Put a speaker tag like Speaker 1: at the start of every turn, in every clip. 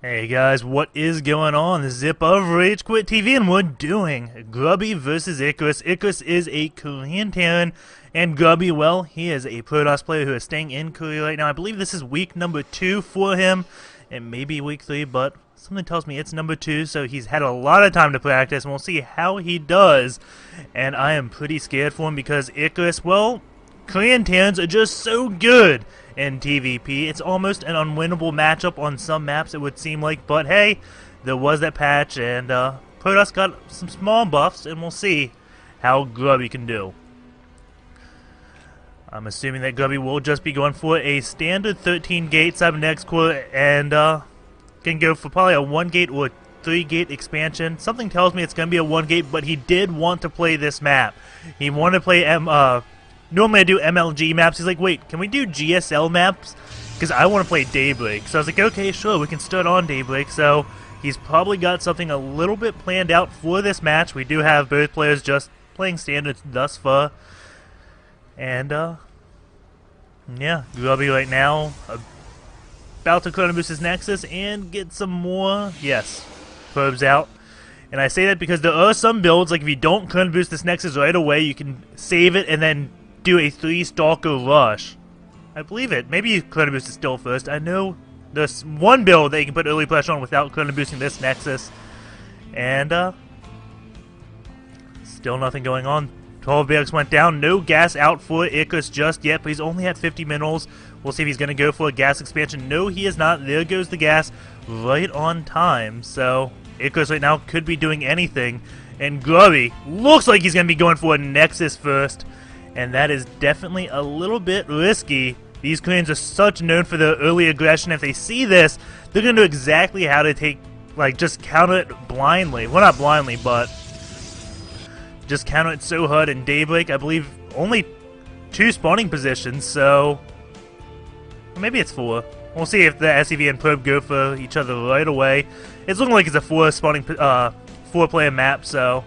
Speaker 1: Hey guys, what is going on? This is Zip of RageQuitTV, and we're doing Grubby versus Icarus. Icarus is a Korean Terran, and Grubby, well, he is a Protoss player who is staying in Korea right now. I believe this is week number 2 for him. It may be week 3, but something tells me it's number 2, so he's had a lot of time to practice, and we'll see how he does. And I am pretty scared for him because Icarus, well, Korean Terrans are just so good in TVP. It's almost an unwinnable matchup on some maps, it would seem like, but hey, there was that patch, and Protoss got some small buffs, and we'll see how Grubby can do. I'm assuming that Grubby will just be going for a standard 13 gate cybernetics core, and can go for probably a 1 gate or 3 gate expansion. Something tells me it's going to be a 1 gate, but he did want to play this map. He wanted to play normally I do MLG maps. He's like, wait, can we do GSL maps? Because I want to play Daybreak. So I was like, okay, sure, we can start on Daybreak. So he's probably got something a little bit planned out for this match. We do have both players just playing standards thus far. And, yeah, Grubby right now about to chrono boost his Nexus and get some more, yes, probes out. And I say that because there are some builds, like if you don't chrono boost this Nexus right away, you can save it and then do a 3-stalker rush. I believe it. Maybe chrono boost is still first. I know there's one build that you can put early pressure on without chrono boosting this Nexus. And, still nothing going on. 12 barracks went down. No gas out for Icarus just yet, but he's only at 50 minerals. We'll see if he's going to go for a gas expansion. No, he is not. There goes the gas right on time. So Icarus right now could be doing anything. And Grubby looks like he's going to be going for a Nexus first. And that is definitely a little bit risky. These Koreans are such known for their early aggression. If they see this, they're going to know exactly how to take, like, just counter it blindly. Well, not blindly, but just counter it so hard in Daybreak. I believe only 2 spawning positions, so maybe it's 4. We'll see if the SCV and Probe go for each other right away. It's looking like it's a 4-player map, so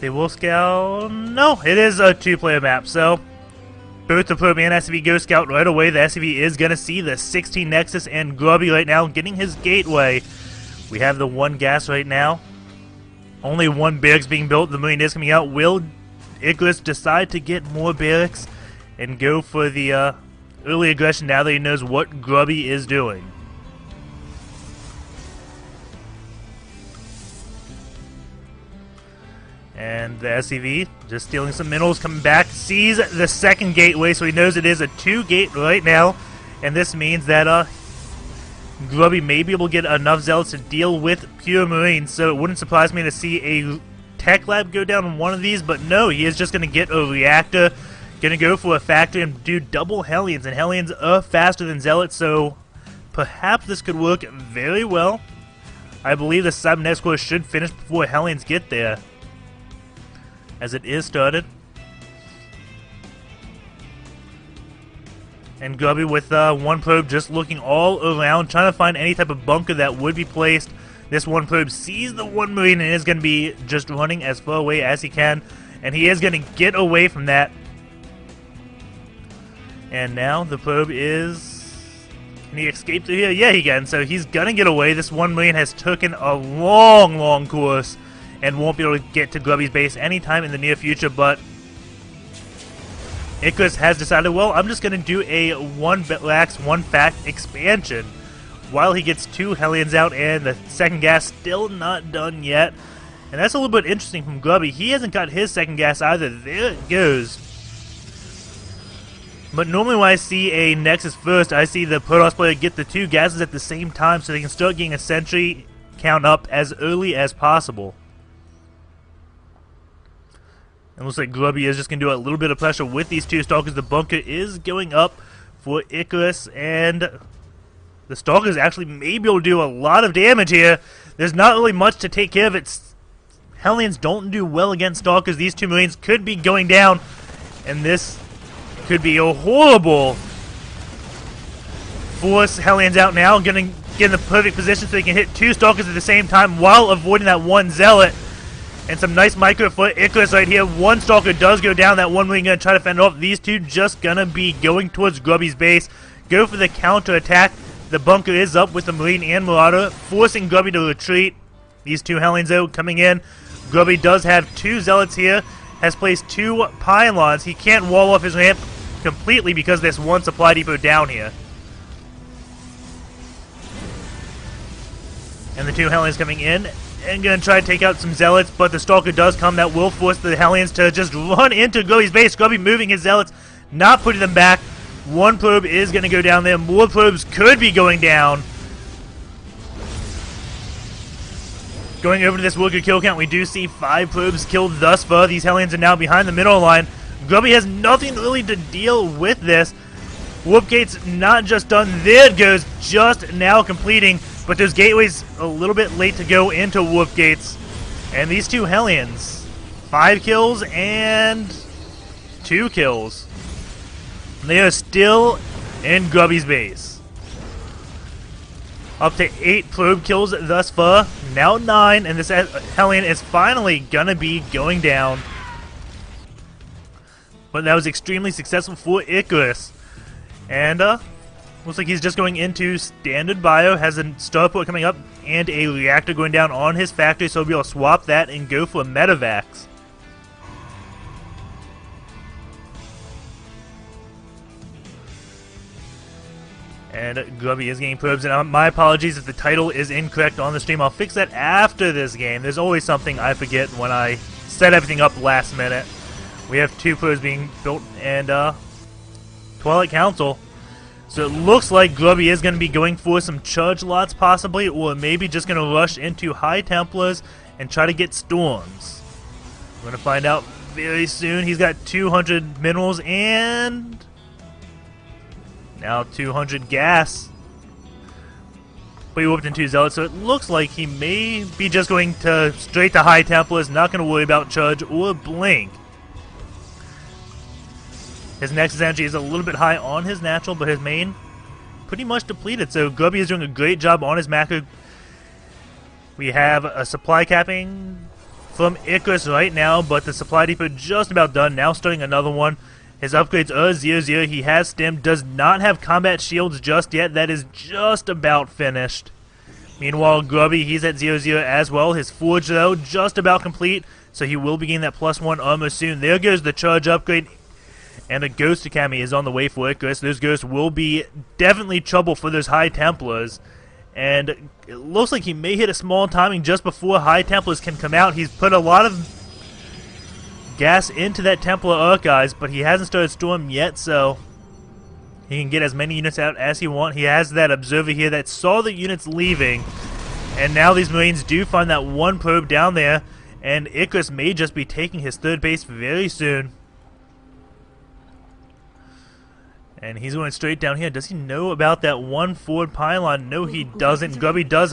Speaker 1: they will scout. No, it is a 2-player map, so both the Probe and SCV go scout right away. The SCV is going to see the 16 Nexus, and Grubby right now getting his gateway. We have the 1 gas right now. Only 1 barracks being built. The Marine is coming out. Will Icarus decide to get more barracks and go for the early aggression now that he knows what Grubby is doing? And the SCV just stealing some minerals, coming back, sees the 2nd gateway, so he knows it is a 2-gate right now. And this means that Grubby may be able to get enough zealots to deal with pure Marines, so it wouldn't surprise me to see a tech lab go down on one of these, but no, he is just going to get a reactor, going to go for a factory and do double Hellions, and Hellions are faster than zealots, so perhaps this could work very well. I believe the Cybernetics core should finish before Hellions get there, as it is started. And Grubby with 1 probe just looking all around, trying to find any type of bunker that would be placed. This 1 probe sees the 1 Marine and is going to be just running as far away as he can. And he is going to get away from that. And now the probe is... Can he escape through here? Yeah, he can. So he's going to get away. This 1 Marine has taken a long, long course and won't be able to get to Grubby's base anytime in the near future, but Icarus has decided, well, I'm just going to do a 1 lax, 1 fact expansion while he gets 2 Hellions out, and the 2nd gas still not done yet. And that's a little bit interesting from Grubby. He hasn't got his 2nd gas either. There it goes. But normally when I see a Nexus first, I see the Protoss player get the 2 gases at the same time so they can start getting a sentry count up as early as possible. It looks like Grubby is just going to do a little bit of pressure with these 2 Stalkers. The bunker is going up for Icarus, and the Stalkers actually may be able to do a lot of damage here. There's not really much to take care of it. Hellions don't do well against Stalkers. These 2 Marines could be going down, and this could be a horrible force. Hellions out now, going to get in the perfect position so they can hit 2 Stalkers at the same time while avoiding that 1 Zealot. And some nice micro for Icarus right here. 1 Stalker does go down. That 1 Marine going to try to fend off. These 2 just going to be going towards Grubby's base. Go for the counter attack. The bunker is up with the Marine and Marauder, forcing Grubby to retreat. These two Hellions, though, coming in. Grubby does have 2 Zealots here, has placed 2 pylons. He can't wall off his ramp completely because there's 1 supply depot down here. And the 2 Hellions coming in and going to try to take out some Zealots, but the Stalker does come. That will force the Hellions to just run into Grubby's base. Grubby moving his Zealots, not putting them back. 1 probe is going to go down there. More probes could be going down. Going over to this worker kill count, we do see 5 probes killed thus far. These Hellions are now behind the middle line. Grubby has nothing really to deal with this. Warp gates not just done. There it goes, just now completing. But those gateways a little bit late to go into warp gates. And these 2 Hellions, 5 kills and 2 kills. They are still in Grubby's base. Up to 8 probe kills thus far. Now 9, and this Hellion is finally gonna be going down. But that was extremely successful for Icarus. And looks like he's just going into standard bio, has a starport coming up and a reactor going down on his factory, so he'll be able to swap that and go for a medevacs. And Grubby is getting probes, and my apologies if the title is incorrect on the stream. I'll fix that after this game. There's always something I forget when I set everything up last minute. We have 2 probes being built, and Twilight Council. So it looks like Grubby is going to be going for some charge lots possibly, or maybe just going to rush into High Templars and try to get Storms. We're going to find out very soon. He's got 200 minerals and now 200 gas. But he whipped in 2 Zealots, so it looks like he may be just going to straight to High Templars, not going to worry about charge or blink. His Nexus energy is a little bit high on his natural, but his main pretty much depleted. So Grubby is doing a great job on his macro. We have a supply capping from Icarus right now, but the supply depot just about done. Now starting another one. His upgrades are 0-0. He has stim, does not have combat shields just yet. That is just about finished. Meanwhile, Grubby, he's at 0-0 as well. His forge, though, just about complete, so he will be getting that +1 armor soon. There goes the charge upgrade. And a Ghost Academy is on the way for Icarus. Those ghosts will be definitely trouble for those High Templars. And it looks like he may hit a small timing just before High Templars can come out. He's put a lot of gas into that Templar Archives, but he hasn't started Storm yet, so he can get as many units out as he wants. He has that Observer here that saw the units leaving. And now these Marines do find that 1 probe down there. And Icarus may just be taking his 3rd base very soon. And he's going straight down here. Does he know about that 1 forward pylon? No, he doesn't. Grubby does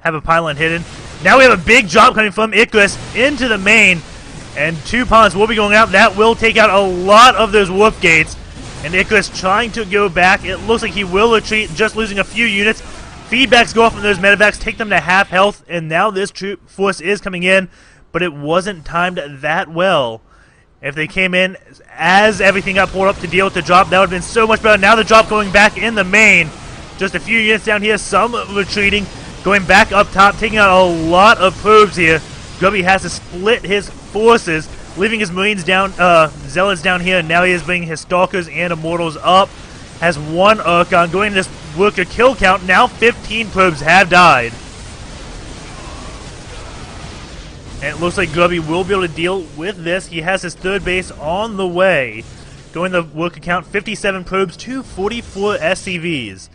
Speaker 1: have a pylon hidden. Now we have a big drop coming from Icarus into the main. And 2 pylons will be going out. That will take out a lot of those warp gates. And Icarus trying to go back. It looks like he will retreat, just losing a few units. Feedbacks go off from those medevacs, take them to half health. And now this troop force is coming in. But it wasn't timed that well. If they came in as everything got pulled up to deal with the drop, that would have been so much better. Now the drop going back in the main. Just a few units down here, some retreating. Going back up top, taking out a lot of probes here. Grubby has to split his forces, leaving his Marines down, Zealots down here. And now he is bringing his Stalkers and Immortals up. Has 1 Archon. Going to this worker kill count. Now 15 probes have died. And it looks like Grubby will be able to deal with this. He has his 3rd base on the way. Going to worker count, 57 probes to 44 SCVs.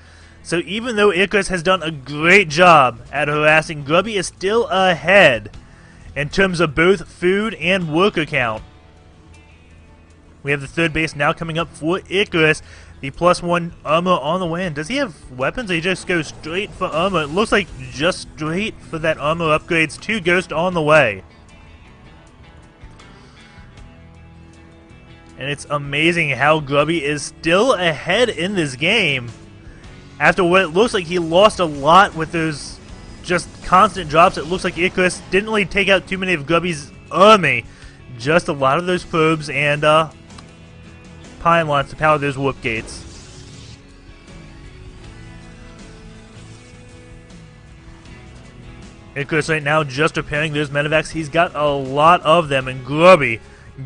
Speaker 1: So even though Icarus has done a great job at harassing, Grubby is still ahead in terms of both food and worker count. We have the 3rd base now coming up for Icarus. The +1 armor on the way. And does he have weapons or he just goes straight for armor? It looks like just straight for that armor upgrades. 2 Ghost on the way. And it's amazing how Grubby is still ahead in this game. After what it looks like he lost a lot with those just constant drops. It looks like Icarus didn't really take out too many of Grubby's army. Just a lot of those probes and pylons to power those warp gates. Icarus right now just repairing those medevacs. He's got a lot of them, and Grubby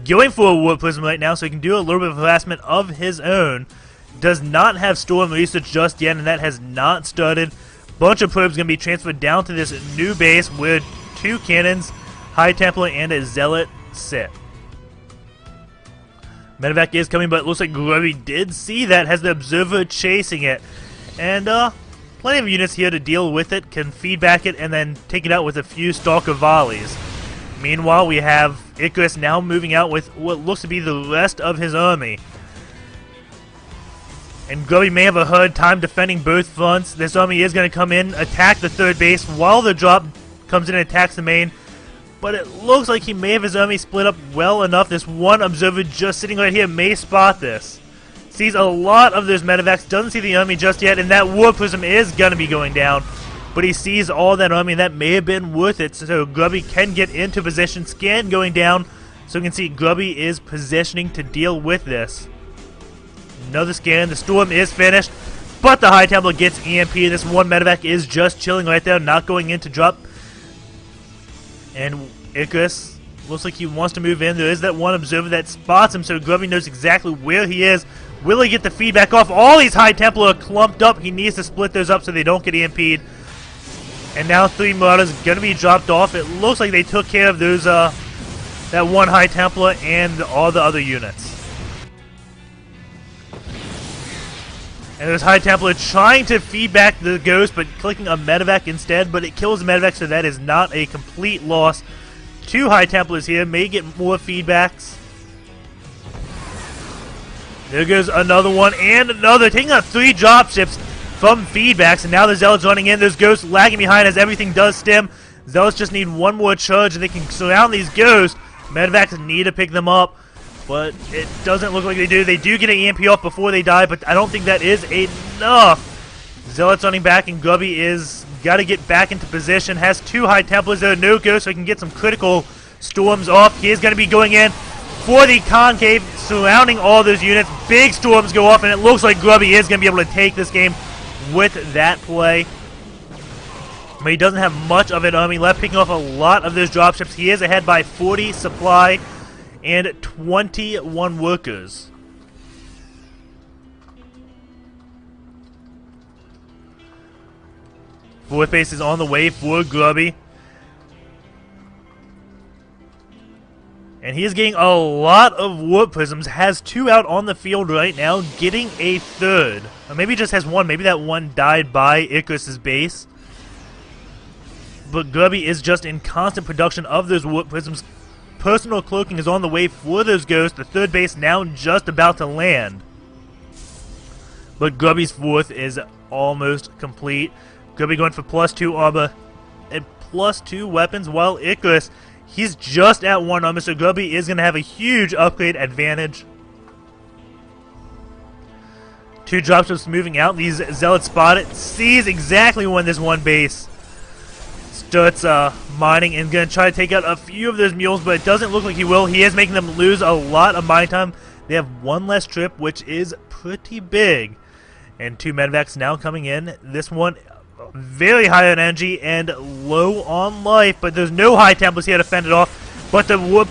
Speaker 1: going for a Warp Prism right now so he can do a little bit of harassment of his own. Does not have Storm research just yet, and that has not started. Bunch of probes going to be transferred down to this new base where 2 cannons, High Templar, and a Zealot sit. Medevac is coming, but it looks like Grubby did see that, has the Observer chasing it. And plenty of units here to deal with it, can feedback it, and then take it out with a few Stalker volleys. Meanwhile, we have Icarus now moving out with what looks to be the rest of his army. And Grubby may have a hard time defending both fronts. This army is going to come in, attack the third base, while the drop comes in and attacks the main. But it looks like he may have his army split up well enough. This one observer just sitting right here may spot this. Sees a lot of those medevacs, doesn't see the army just yet, and that War Prism is going to be going down. But he sees all that army, and that may have been worth it. So Grubby can get into position, scan going down. So we can see Grubby is positioning to deal with this. Another scan, the storm is finished, but the High Templar gets EMP. This one medevac is just chilling right there, not going in to drop. And Icarus looks like he wants to move in. There is that one observer that spots him, so Grubby knows exactly where he is. Will he get the feedback off? All these High Templar are clumped up. He needs to split those up so they don't get EMP'd. And now 3 Marauders going to be dropped off. It looks like they took care of those that one High Templar and all the other units. And there's High Templar trying to feedback the Ghost, but clicking a medevac instead, but it kills the medevac, so that is not a complete loss. 2 High Templars here, may get more feedbacks. There goes another one, and another, taking out 3 dropships from feedbacks, and now the Zealots running in. There's Ghosts lagging behind as everything does stem. Zealots just need one more charge, and they can surround these Ghosts. Medevacs need to pick them up. But it doesn't look like they do. They do get an EMP off before they die, but I don't think that is enough. Zealots running back, and Grubby is got to get back into position. Has 2 High Templars there, no Ghost, so he can get some critical storms off. He is going to be going in for the concave, surrounding all those units. Big storms go off, and it looks like Grubby is going to be able to take this game with that play. But he doesn't have much of an army left, picking off a lot of those dropships. He is ahead by 40 supply and 21 workers. Fourth base is on the way for Grubby. And he is getting a lot of Warp Prisms. Has 2 out on the field right now, getting a 3rd. Or maybe he just has 1. Maybe that one died by Icarus' base. But Grubby is just in constant production of those Warp Prisms. Personal cloaking is on the way for those Ghosts. The 3rd base now just about to land. But Grubby's 4th is almost complete. Grubby going for +2 armor and +2 weapons, while Icarus, he's just at 1 armor, so Grubby is going to have a huge upgrade advantage. 2 dropships moving out. These Zealots spot it. Sees exactly when this one base starts mining, and going to try to take out a few of those mules, but it doesn't look like he will. He is making them lose a lot of mine time. They have 1 less trip, which is pretty big. And 2 medevacs now coming in. This one very high on energy and low on life, but there's no High Templars here to fend it off. But the whoop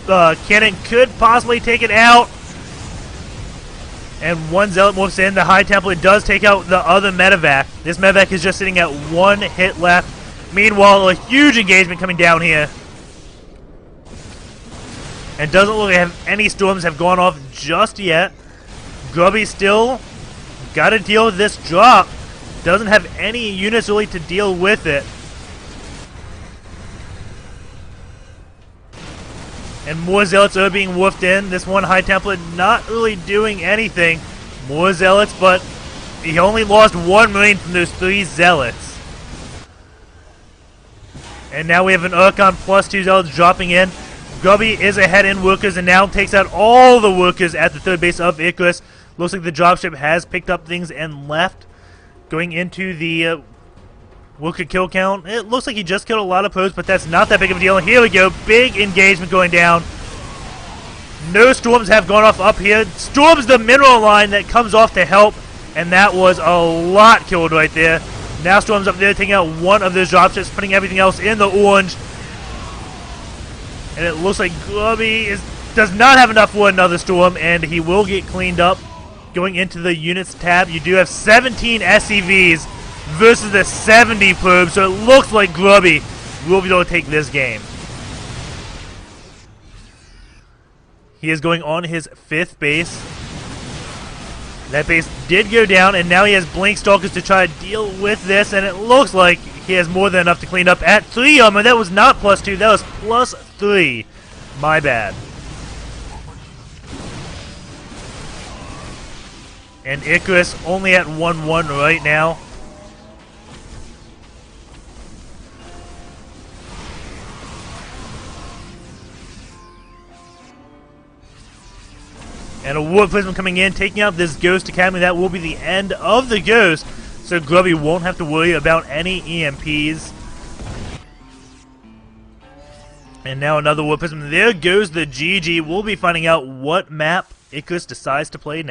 Speaker 1: cannon could possibly take it out. And 1 Zealot moves in. The High Templar does take out the other medevac. This medevac is just sitting at 1 hit left. Meanwhile, a huge engagement coming down here. And doesn't look like any storms have gone off just yet. Grubby still got to deal with this drop. Doesn't have any units really to deal with it. And more Zealots are being woofed in. This one High Templar not really doing anything. More Zealots, but he only lost 1 Marine from those 3 Zealots. And now we have an Archon +2 Zealots dropping in. Grubby is ahead in workers and now takes out all the workers at the 3rd base of Icarus. Looks like the dropship has picked up things and left. Going into the worker kill count. It looks like he just killed a lot of probes, but that's not that big of a deal. Here we go. Big engagement going down. No storms have gone off up here. Storms the mineral line that comes off to help. And that was a lot killed right there. Now Storm's up there taking out one of those dropships, putting everything else in the orange. And it looks like Grubby does not have enough for another Storm, and he will get cleaned up. Going into the units tab, you do have 17 SCVs versus the 70 probes, so it looks like Grubby will be able to take this game. He is going on his 5th base. That base did go down, and now he has Blink Stalkers to try to deal with this, and it looks like he has more than enough to clean up at 3 armor. That was not +2, that was +3. My bad. And Icarus only at 1-1 right now. And a Warp Prism coming in, taking out this Ghost Academy. That will be the end of the Ghost, so Grubby won't have to worry about any EMPs. And now another Warp Prism. There goes the GG. We'll be finding out what map Icarus decides to play next.